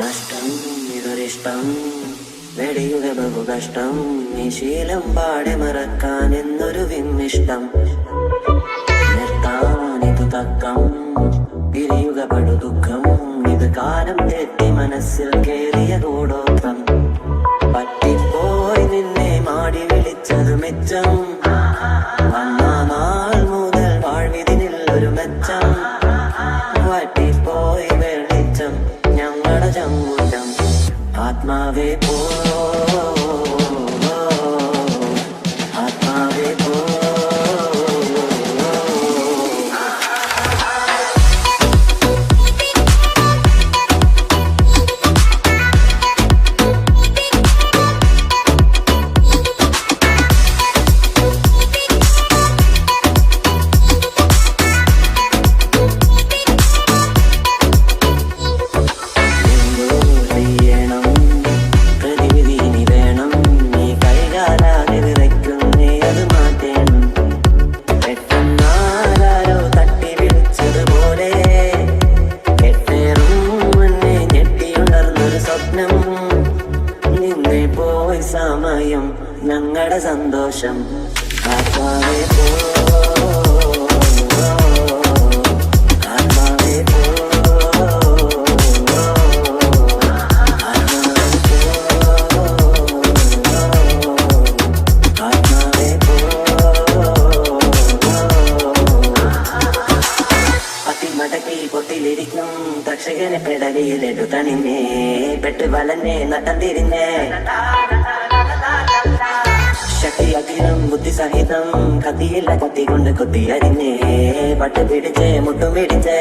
നഷ്ടം ഇതൊരിഷ്ടം വെടിയുക ബഹുകഷ്ടം ഈ ശീലം പാടെ മറക്കാൻ എന്നൊരു വിമ്മിഷ്ടം നിർത്താനിതു തക്കം പിരിയുക പടു ദുഃഖം ഇത് കാലം തെറ്റി മനസ്സിൽ കേറിയ കൂടോത്രം പറ്റിപ്പോയി നിന്നെ മാടി വിളിച്ചത് മെച്ചം നാൾ മുതൽ വാഴ്വിതിനിൽ ഒരു മെച്ചം വറ്റിപ്പോയി വെളിച്ചം ഞങ്ങളുടെ ചങ്കൂറ്റം ആത്മാവേ പോ ആത്മാവേ പോ സമയം ഞങ്ങളുടെ സന്തോഷം ആത്മാവേ പോ ആത്മാവേ പോ ആത്മാവേ പോ പത്തിമടക്കി പൊത്തിലിരിക്കും തക്ഷകനെ പെടലിയിലെടുത്തണിഞ്ഞേ പെട്ട് വലന്നെ നട്ടം തിരിഞ്ഞേ ശക്തി അധികം ബുദ്ധി സഹിതം കത്തിയില്ല കത്തി കൊണ്ട് കുത്തി അരിഞ്ഞേ പട്ട് പിടിച്ചേ മുട്ടും പിടിച്ചേ